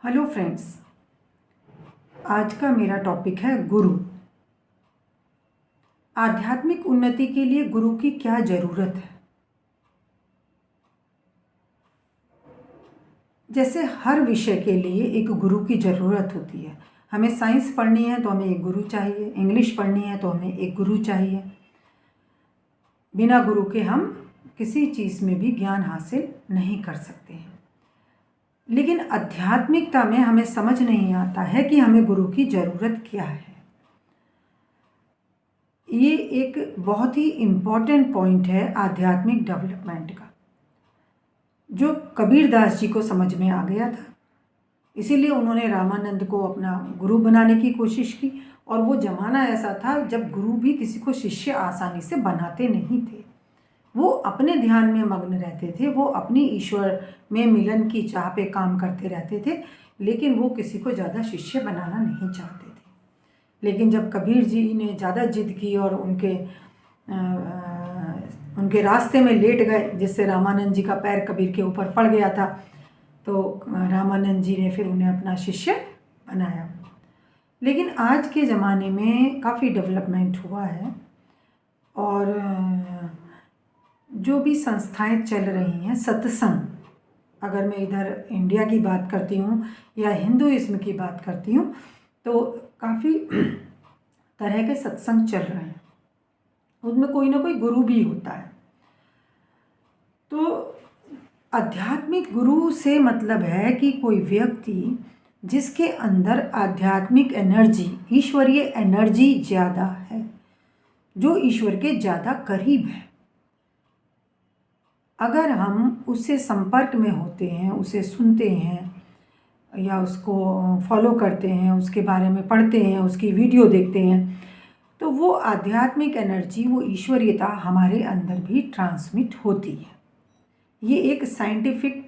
Hello friends, आज का मेरा टॉपिक है गुरु। आध्यात्मिक उन्नति के लिए गुरु की क्या ज़रूरत है। जैसे हर विषय के लिए एक गुरु की ज़रूरत होती है। हमें साइंस पढ़नी है तो हमें एक गुरु चाहिए, इंग्लिश पढ़नी है तो हमें एक गुरु चाहिए। बिना गुरु के हम किसी चीज़ में भी ज्ञान हासिल नहीं कर सकते हैं। लेकिन आध्यात्मिकता में हमें समझ नहीं आता है कि हमें गुरु की ज़रूरत क्या है। ये एक बहुत ही इम्पॉर्टेंट पॉइंट है आध्यात्मिक डेवलपमेंट का, जो कबीरदास जी को समझ में आ गया था। इसीलिए उन्होंने रामानंद को अपना गुरु बनाने की कोशिश की। और वो ज़माना ऐसा था जब गुरु भी किसी को शिष्य आसानी से बनाते नहीं थे। वो अपने ध्यान में मग्न रहते थे, वो अपनी ईश्वर में मिलन की चाह पे काम करते रहते थे, लेकिन वो किसी को ज़्यादा शिष्य बनाना नहीं चाहते थे। लेकिन जब कबीर जी ने ज़्यादा जिद की और उनके रास्ते में लेट गए, जिससे रामानंद जी का पैर कबीर के ऊपर पड़ गया था, तो रामानंद जी ने फिर उन्हें अपना शिष्य बनाया। लेकिन आज के ज़माने में काफ़ी डेवलपमेंट हुआ है और जो भी संस्थाएं चल रही हैं, सत्संग, अगर मैं इधर इंडिया की बात करती हूँ या हिंदुइज्म की बात करती हूँ, तो काफ़ी तरह के सत्संग चल रहे हैं। उसमें कोई ना कोई गुरु भी होता है। तो आध्यात्मिक गुरु से मतलब है कि कोई व्यक्ति जिसके अंदर आध्यात्मिक एनर्जी, ईश्वरीय एनर्जी ज़्यादा है, जो ईश्वर के ज़्यादा करीब है। अगर हम उससे संपर्क में होते हैं, उसे सुनते हैं या उसको फॉलो करते हैं, उसके बारे में पढ़ते हैं, उसकी वीडियो देखते हैं, तो वो आध्यात्मिक एनर्जी, वो ईश्वरीयता हमारे अंदर भी ट्रांसमिट होती है। ये एक साइंटिफिक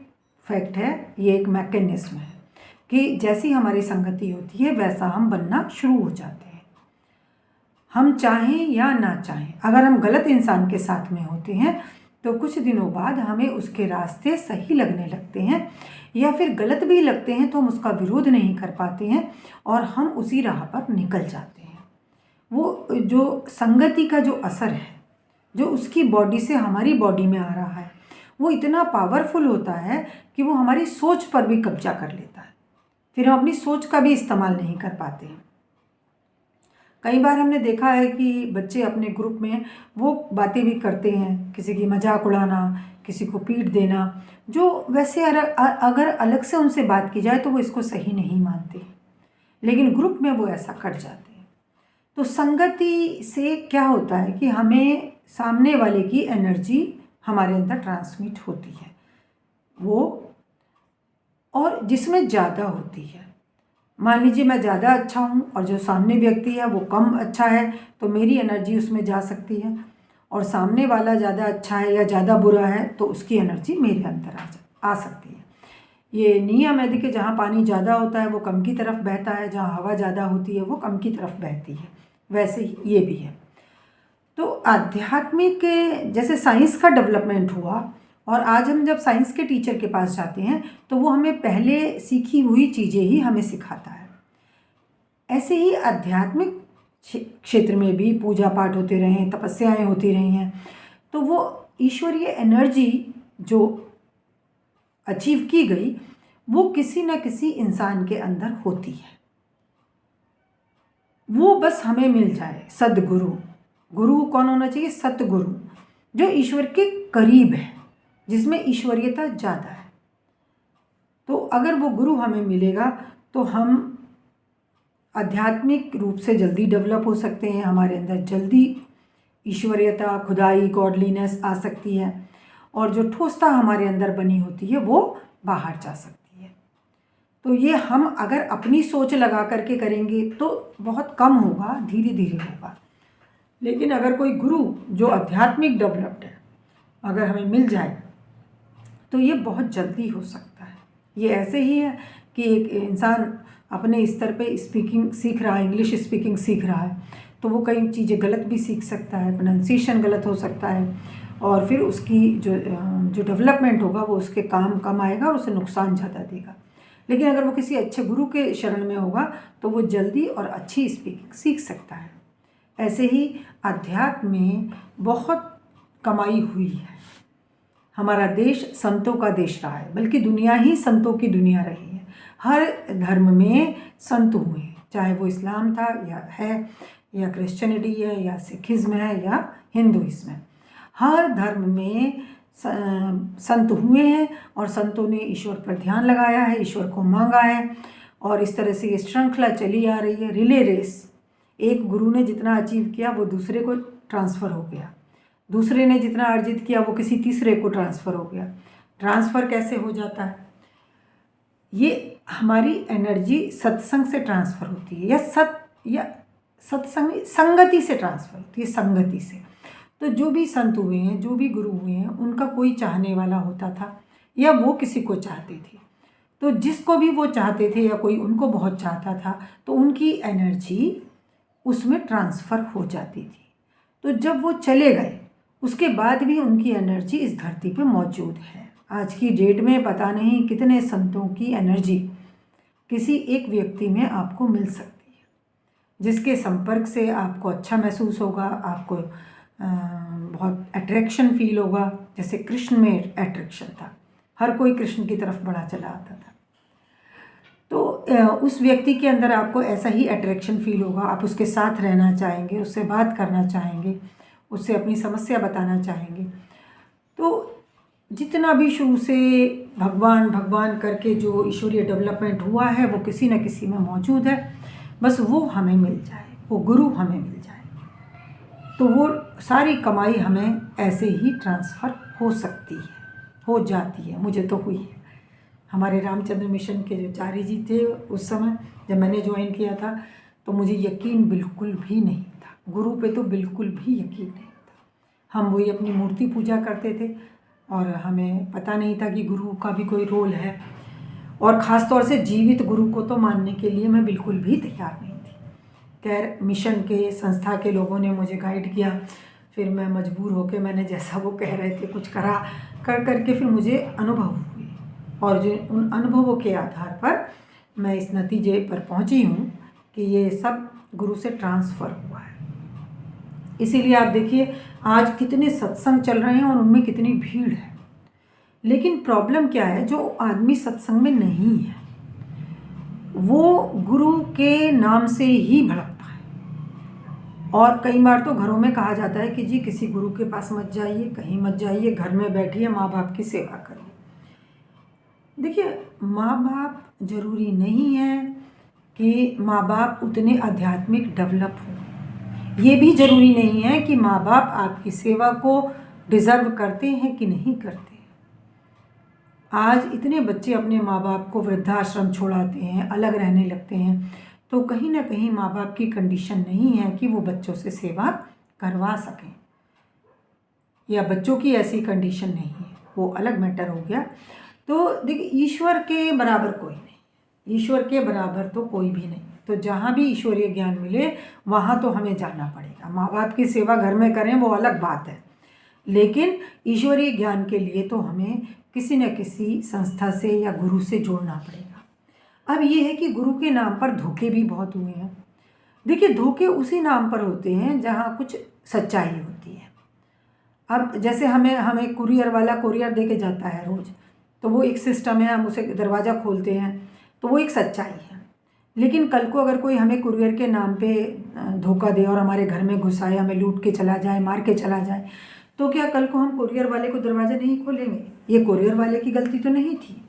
फैक्ट है, ये एक मैकेनिज्म है कि जैसी हमारी संगति होती है वैसा हम बनना शुरू हो जाते हैं। हम चाहें या ना चाहें, अगर हम गलत इंसान के साथ में होते हैं तो कुछ दिनों बाद हमें उसके रास्ते सही लगने लगते हैं, या फिर गलत भी लगते हैं तो हम उसका विरोध नहीं कर पाते हैं और हम उसी राह पर निकल जाते हैं। वो जो संगति का जो असर है, जो उसकी बॉडी से हमारी बॉडी में आ रहा है, वो इतना पावरफुल होता है कि वो हमारी सोच पर भी कब्जा कर लेता है। फिर हम अपनी सोच का भी इस्तेमाल नहीं कर पाते हैं। कई बार हमने देखा है कि बच्चे अपने ग्रुप में वो बातें भी करते हैं, किसी की मजाक उड़ाना, किसी को पीट देना, जो वैसे अगर अलग से उनसे बात की जाए तो वो इसको सही नहीं मानते, लेकिन ग्रुप में वो ऐसा कर जाते हैं। तो संगति से क्या होता है कि हमें सामने वाले की एनर्जी हमारे अंदर ट्रांसमिट होती है, वो और जिसमें ज़्यादा होती है। मान लीजिए मैं ज़्यादा अच्छा हूँ और जो सामने व्यक्ति है वो कम अच्छा है, तो मेरी एनर्जी उसमें जा सकती है, और सामने वाला ज़्यादा अच्छा है या ज़्यादा बुरा है तो उसकी एनर्जी मेरे अंदर आ सकती है। ये नियम है कि जहाँ पानी ज़्यादा होता है वो कम की तरफ बहता है, जहाँ हवा ज़्यादा होती है वो कम की तरफ बहती है, वैसे ही ये भी है। तो आध्यात्मिक, जैसे साइंस का डेवलपमेंट हुआ और आज हम जब साइंस के टीचर के पास जाते हैं तो वो हमें पहले सीखी हुई चीज़ें ही हमें सिखाता है। ऐसे ही आध्यात्मिक क्षेत्र में भी पूजा पाठ होते रहे हैं, तपस्याएं होती रही हैं, तो वो ईश्वरीय एनर्जी जो अचीव की गई वो किसी न किसी इंसान के अंदर होती है। वो बस हमें मिल जाए सद्गुरु। गुरु कौन होना चाहिए? सतगुरु, जो ईश्वर के करीब है, जिसमें ईश्वरीयता ज़्यादा है। तो अगर वो गुरु हमें मिलेगा तो हम आध्यात्मिक रूप से जल्दी डेवलप हो सकते हैं, हमारे अंदर जल्दी ईश्वरीयता, खुदाई, गॉडलीनेस आ सकती है, और जो ठोसता हमारे अंदर बनी होती है वो बाहर जा सकती है। तो ये हम अगर अपनी सोच लगा करके करेंगे तो बहुत कम होगा, धीरे धीरे होगा। लेकिन अगर कोई गुरु जो आध्यात्मिक डेवलप्ड है अगर हमें मिल जाए तो ये बहुत जल्दी हो सकता है। ये ऐसे ही है कि एक इंसान अपने स्तर पे स्पीकिंग सीख रहा है, इंग्लिश स्पीकिंग सीख रहा है, तो वो कई चीज़ें गलत भी सीख सकता है, प्रोनाउंसिएशन गलत हो सकता है, और फिर उसकी जो डेवलपमेंट होगा वो उसके काम कम आएगा और उसे नुकसान ज़्यादा देगा। लेकिन अगर वो किसी अच्छे गुरु के शरण में होगा तो वो जल्दी और अच्छी स्पीकिंग सीख सकता है। ऐसे ही अध्यात्म में बहुत कमाई हुई है। हमारा देश संतों का देश रहा है, बल्कि दुनिया ही संतों की दुनिया रही है। हर धर्म में संत हुए हैं, चाहे वो इस्लाम था या है, या क्रिश्चियनिटी है, या सिखिज्म है, या हिंदुइज्म है। हर धर्म में संत हुए हैं और संतों ने ईश्वर पर ध्यान लगाया है, ईश्वर को मांगा है, और इस तरह से ये श्रृंखला चली आ रही है। रिले रेस, एक गुरु ने जितना अचीव किया वो दूसरे को ट्रांसफ़र हो गया, दूसरे ने जितना अर्जित किया वो किसी तीसरे को ट्रांसफ़र हो गया। ट्रांसफ़र कैसे हो जाता है? ये हमारी एनर्जी सत्संग से ट्रांसफ़र होती है, या सत्संग संगति से ट्रांसफ़र होती है, संगति से। तो जो भी संत हुए हैं, जो भी गुरु हुए हैं, उनका कोई चाहने वाला होता था या वो किसी को चाहते थे। तो जिसको भी वो चाहते थे या कोई उनको बहुत चाहता था तो उनकी एनर्जी उसमें ट्रांसफ़र हो जाती थी। तो जब वो चले गए उसके बाद भी उनकी एनर्जी इस धरती पे मौजूद है। आज की डेट में पता नहीं कितने संतों की एनर्जी किसी एक व्यक्ति में आपको मिल सकती है, जिसके संपर्क से आपको अच्छा महसूस होगा, आपको बहुत अट्रैक्शन फील होगा। जैसे कृष्ण में अट्रैक्शन था, हर कोई कृष्ण की तरफ बढ़ा चला आता था। तो उस व्यक्ति के अंदर आपको ऐसा ही अट्रैक्शन फील होगा, आप उसके साथ रहना चाहेंगे, उससे बात करना चाहेंगे, उससे अपनी समस्या बताना चाहेंगे। तो जितना भी शुरू से भगवान भगवान करके जो ईश्वरीय डेवलपमेंट हुआ है वो किसी न किसी में मौजूद है, बस वो हमें मिल जाए, वो गुरु हमें मिल जाए, तो वो सारी कमाई हमें ऐसे ही ट्रांसफ़र हो सकती है, हो जाती है। मुझे तो हुई है। हमारे रामचंद्र मिशन के जो चारी जी थे, उस समय जब मैंने ज्वाइन किया था तो मुझे यकीन बिल्कुल भी नहीं था, गुरु पे तो बिल्कुल भी यकीन नहीं था। हम वही अपनी मूर्ति पूजा करते थे और हमें पता नहीं था कि गुरु का भी कोई रोल है, और ख़ास तौर से जीवित गुरु को तो मानने के लिए मैं बिल्कुल भी तैयार नहीं थी। खैर, मिशन के संस्था के लोगों ने मुझे गाइड किया, फिर मैं मजबूर होकर मैंने जैसा वो कह रहे थे कुछ करा, कर करके फिर मुझे अनुभव हुए, और जो उन अनुभवों के आधार पर मैं इस नतीजे पर पहुंची हूँ कि ये सब गुरु से ट्रांसफ़र हुआ है। इसीलिए आप देखिए आज कितने सत्संग चल रहे हैं और उनमें कितनी भीड़ है। लेकिन प्रॉब्लम क्या है, जो आदमी सत्संग में नहीं है वो गुरु के नाम से ही भड़कता है। और कई बार तो घरों में कहा जाता है कि जी किसी गुरु के पास मत जाइए, कहीं मत जाइए, घर में बैठिए, माँ बाप की सेवा करिए। देखिए, माँ बाप ज़रूरी नहीं है कि माँ बाप उतने आध्यात्मिक डेवलप हों। ये भी ज़रूरी नहीं है कि माँ बाप आपकी सेवा को डिज़र्व करते हैं कि नहीं करते। आज इतने बच्चे अपने माँ बाप को वृद्धाश्रम छोड़ाते हैं, अलग रहने लगते हैं, तो कहीं ना कहीं माँ बाप की कंडीशन नहीं है कि वो बच्चों से सेवा करवा सकें, या बच्चों की ऐसी कंडीशन नहीं है, वो अलग मैटर हो गया। तो देखिए, ईश्वर के बराबर कोई नहीं, ईश्वर के बराबर तो कोई भी नहीं। तो जहाँ भी ईश्वरीय ज्ञान मिले वहाँ तो हमें जाना पड़ेगा। माँ बाप की सेवा घर में करें वो अलग बात है, लेकिन ईश्वरीय ज्ञान के लिए तो हमें किसी न किसी संस्था से या गुरु से जोड़ना पड़ेगा। अब ये है कि गुरु के नाम पर धोखे भी बहुत हुए हैं। देखिए, धोखे उसी नाम पर होते हैं जहाँ कुछ सच्चाई होती है। अब जैसे हमें कुरियर वाला कुरियर दे के जाता है रोज़, तो वो एक सिस्टम है, हम उसे दरवाज़ा खोलते हैं, तो वो एक सच्चाई है। लेकिन कल को अगर कोई हमें कुरियर के नाम पे धोखा दे और हमारे घर में घुस आए, हमें लूट के चला जाए, मार के चला जाए, तो क्या कल को हम कुरियर वाले को दरवाज़ा नहीं खोलेंगे? ये कुरियर वाले की गलती तो नहीं थी,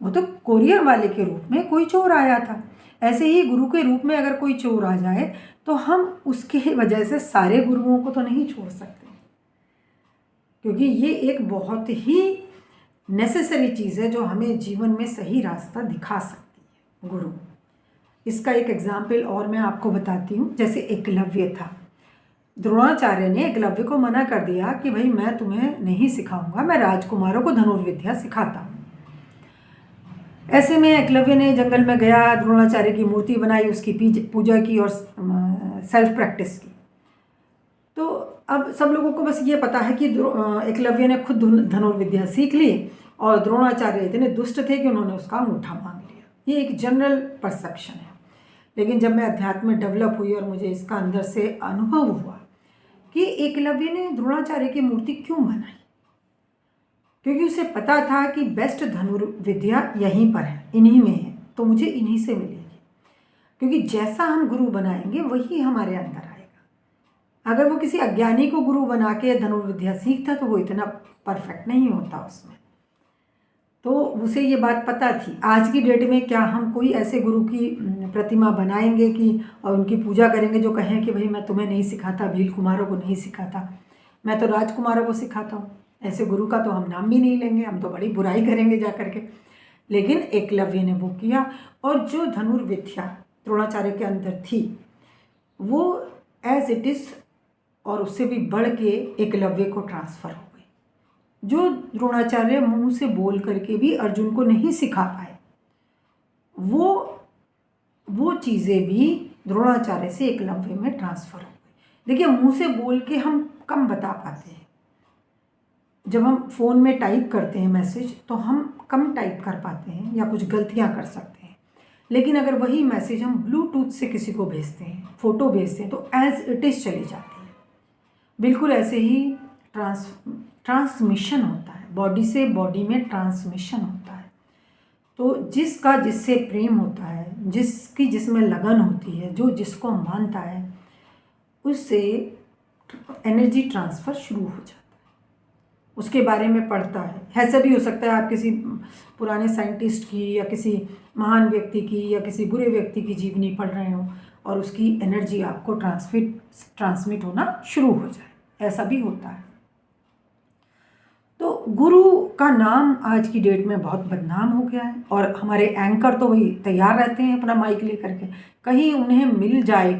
वो तो कुरियर वाले के रूप में कोई चोर आया था। ऐसे ही गुरु के रूप में अगर कोई चोर आ जाए तो हम उसके वजह से सारे गुरुओं को तो नहीं छोड़ सकते, क्योंकि ये एक बहुत ही नेसेसरी चीज़ है जो हमें जीवन में सही रास्ता दिखा सकती है, गुरु। इसका एक एग्जाम्पल और मैं आपको बताती हूँ। जैसे एकलव्य था, द्रोणाचार्य ने एकलव्य को मना कर दिया कि भाई मैं तुम्हें नहीं सिखाऊंगा, मैं राजकुमारों को धनुर्विद्या सिखाता हूँ। ऐसे में एकलव्य ने जंगल में गया, द्रोणाचार्य की मूर्ति बनाई, उसकी पूजा की और सेल्फ प्रैक्टिस की। तो अब सब लोगों को बस ये पता है कि एकलव्य ने खुद धनुर्विद्या सीख ली और द्रोणाचार्य इतने दुष्ट थे कि उन्होंने उसका अंगूठा मांग लिया। ये एक जनरल परसेप्शन है। लेकिन जब मैं अध्यात्म में डेवलप हुई और मुझे इसका अंदर से अनुभव हुआ कि एकलव्य ने द्रोणाचार्य की मूर्ति क्यों बनाई, क्योंकि उसे पता था कि बेस्ट धनुर्विद्या यहीं पर है, इन्हीं में है, तो मुझे इन्हीं से मिलेगी। क्योंकि जैसा हम गुरु बनाएंगे वही हमारे अंदर आएगा। अगर वो किसी अज्ञानी को गुरु बना के धनुर्विद्या सीखता तो वो इतना परफेक्ट नहीं होता उसमें। तो उसे ये बात पता थी। आज की डेट में क्या हम कोई ऐसे गुरु की प्रतिमा बनाएंगे कि और उनकी पूजा करेंगे जो कहें कि भाई मैं तुम्हें नहीं सिखाता, भील कुमारों को नहीं सिखाता, मैं तो राजकुमारों को सिखाता हूँ। ऐसे गुरु का तो हम नाम भी नहीं लेंगे, हम तो बड़ी बुराई करेंगे जा करके। लेकिन एकलव्य ने वो किया, और जो धनुर्विद्या द्रोणाचार्य के अंदर थी वो एज इट इज़ और उससे भी बढ़ के एकलव्य को ट्रांसफ़र हो गई। जो द्रोणाचार्य मुंह से बोल करके भी अर्जुन को नहीं सिखा पाए, वो चीज़ें भी द्रोणाचार्य से एकलव्य में ट्रांसफ़र हो गई। देखिए, मुंह से बोल के हम कम बता पाते हैं। जब हम फ़ोन में टाइप करते हैं मैसेज तो हम कम टाइप कर पाते हैं या कुछ गलतियां कर सकते हैं। लेकिन अगर वही मैसेज हम ब्लूटूथ से किसी को भेजते हैं, फ़ोटो भेजते हैं, तो एज इट इज़ चली जाती है। बिल्कुल ऐसे ही ट्रांसमिशन होता है, बॉडी से बॉडी में ट्रांसमिशन होता है। तो जिसका जिससे प्रेम होता है, जिसकी जिसमें लगन होती है, जो जिसको मानता है, उससे एनर्जी ट्रांसफ़र शुरू हो जाता है। उसके बारे में पढ़ता है। ऐसा भी हो सकता है आप किसी पुराने साइंटिस्ट की या किसी महान व्यक्ति की या किसी बुरे व्यक्ति की जीवनी पढ़ रहे हो और उसकी एनर्जी आपको ट्रांसमिट होना शुरू हो जाए, ऐसा भी होता है। तो गुरु का नाम आज की डेट में बहुत बदनाम हो गया है, और हमारे एंकर तो वही तैयार रहते हैं अपना माइक लेकर के, कहीं उन्हें मिल जाए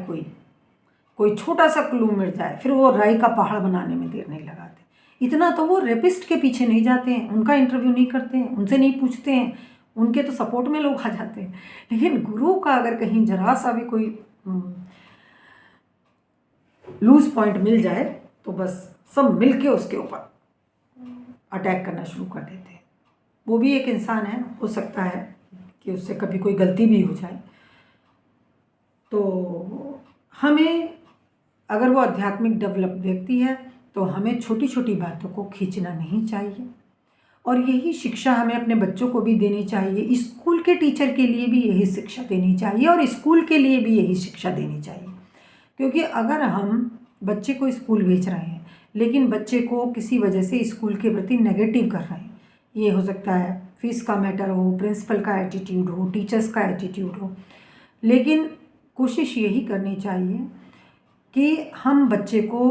कोई छोटा सा क्लू मिल जाए, फिर वो राई का पहाड़ बनाने में देर नहीं लगाते। इतना तो वो रेपिस्ट के पीछे नहीं जाते हैं, उनका इंटरव्यू नहीं करते हैं, उनसे नहीं पूछते हैं, उनके तो सपोर्ट में लोग आ जाते हैं। लेकिन गुरु का अगर कहीं जरा सा भी कोई लूज पॉइंट मिल जाए तो बस सब मिल के उसके ऊपर अटैक करना शुरू कर देते हैं। वो भी एक इंसान है, हो सकता है कि उससे कभी कोई गलती भी हो जाए। तो हमें, अगर वो आध्यात्मिक डेवलप व्यक्ति है, तो हमें छोटी छोटी बातों को खींचना नहीं चाहिए। और यही शिक्षा हमें अपने बच्चों को भी देनी चाहिए। स्कूल के टीचर के लिए भी यही शिक्षा देनी चाहिए और स्कूल के लिए भी यही शिक्षा देनी चाहिए। क्योंकि अगर हम बच्चे को स्कूल भेज रहे हैं लेकिन बच्चे को किसी वजह से स्कूल के प्रति नेगेटिव कर रहे हैं, ये हो सकता है फीस का मैटर हो, प्रिंसिपल का एटीट्यूड हो, टीचर्स का एटीट्यूड हो, लेकिन कोशिश यही करनी चाहिए कि हम बच्चे को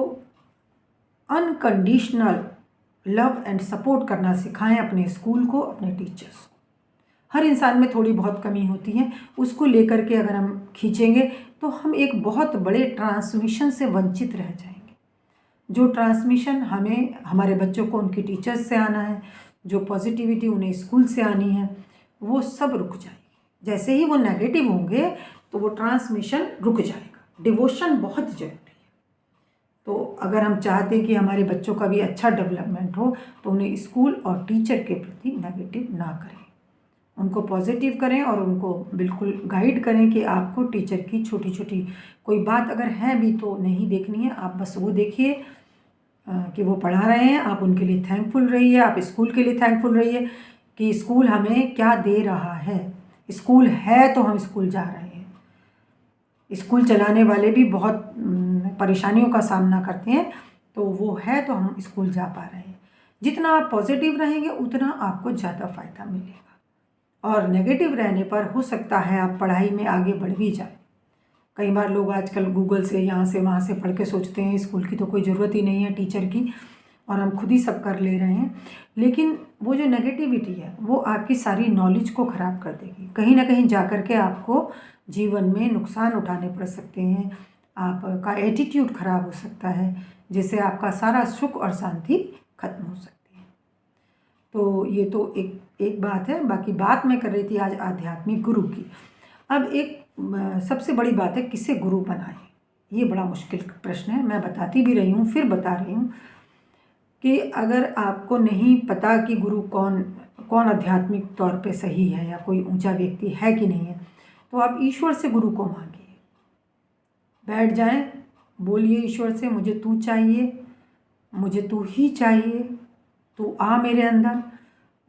अनकंडीशनल लव एंड सपोर्ट करना सिखाएं, अपने स्कूल को, अपने टीचर्स को। हर इंसान में थोड़ी बहुत कमी होती है, उसको लेकर के अगर हम खींचेंगे तो हम एक बहुत बड़े ट्रांसमिशन से वंचित रह जाएंगे। जो ट्रांसमिशन हमें हमारे बच्चों को उनकी टीचर्स से आना है, जो पॉजिटिविटी उन्हें स्कूल से आनी है, वो सब रुक जाएगी। जैसे ही वो नेगेटिव होंगे तो वो ट्रांसमिशन रुक जाएगा। डिवोशन बहुत जरूरी है। तो अगर हम चाहते हैं कि हमारे बच्चों का भी अच्छा डेवलपमेंट हो तो उन्हें स्कूल और टीचर के प्रति नेगेटिव ना करें, उनको पॉजिटिव करें और उनको बिल्कुल गाइड करें कि आपको टीचर की छोटी छोटी कोई बात अगर है भी तो नहीं देखनी है, आप बस वो देखिए कि वो पढ़ा रहे हैं, आप उनके लिए थैंकफुल रहिए, आप स्कूल के लिए थैंकफुल रहिए कि स्कूल हमें क्या दे रहा है। स्कूल है तो हम स्कूल जा रहे हैं। स्कूल चलाने वाले भी बहुत परेशानियों का सामना करते हैं, तो वो है तो हम स्कूल जा पा रहे हैं। जितना आप पॉजिटिव रहेंगे उतना आपको ज़्यादा फ़ायदा मिलेगा, और नेगेटिव रहने पर हो सकता है आप पढ़ाई में आगे बढ़ भी जाए। कई बार लोग आजकल गूगल से यहाँ से वहाँ से पढ़ के सोचते हैं स्कूल की तो कोई ज़रूरत ही नहीं है, टीचर की, और हम खुद ही सब कर ले रहे हैं। लेकिन वो जो नेगेटिविटी है वो आपकी सारी नॉलेज को ख़राब कर देगी। कहीं ना कहीं जा कर के आपको जीवन में नुकसान उठाने पड़ सकते हैं, आपका एटीट्यूड ख़राब हो सकता है, जिससे आपका सारा सुख और शांति खत्म हो सकती है। तो ये तो एक बात है। बाकी बात मैं कर रही थी आज आध्यात्मिक गुरु की। अब एक सबसे बड़ी बात है, किसे गुरु बनाएं। ये बड़ा मुश्किल प्रश्न है। मैं बताती भी रही हूँ, फिर बता रही हूँ कि अगर आपको नहीं पता कि गुरु कौन कौन आध्यात्मिक तौर पे सही है या कोई ऊंचा व्यक्ति है कि नहीं है, तो आप ईश्वर से गुरु को मांगिए। बैठ जाएं, बोलिए ईश्वर से, मुझे तू चाहिए, मुझे तू ही चाहिए, तू आ मेरे अंदर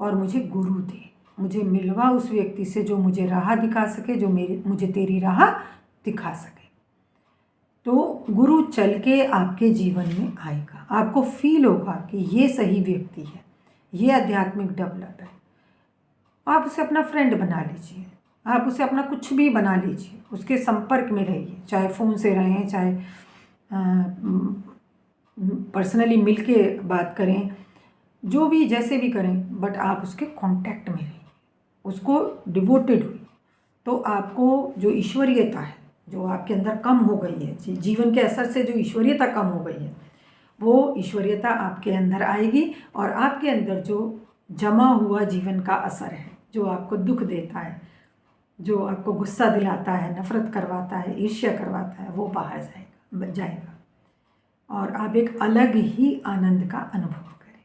और मुझे गुरु दे, मुझे मिलवा उस व्यक्ति से जो मुझे राह दिखा सके, जो मुझे तेरी राह दिखा सके। तो गुरु चल के आपके जीवन में आएगा, आपको फील होगा कि ये सही व्यक्ति है, ये आध्यात्मिक डेवलपर है। आप उसे अपना फ्रेंड बना लीजिए, आप उसे अपना कुछ भी बना लीजिए, उसके संपर्क में रहिए, चाहे फ़ोन से रहें, चाहे पर्सनली मिल के बात करें, जो भी जैसे भी करें, बट आप उसके कांटेक्ट में रहिए, उसको डिवोटेड हुई। तो आपको जो ईश्वरीयता है, जो आपके अंदर कम हो गई है, जीवन के असर से जो ईश्वरीयता कम हो गई है, वो ईश्वरीयता आपके अंदर आएगी और आपके अंदर जो जमा हुआ जीवन का असर है, जो आपको दुख देता है, जो आपको गुस्सा दिलाता है, नफरत करवाता है, ईर्ष्या करवाता है, वो बाहर जाएगा और आप एक अलग ही आनंद का अनुभव करेंगे।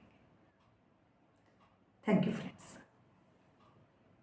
Thank you friend.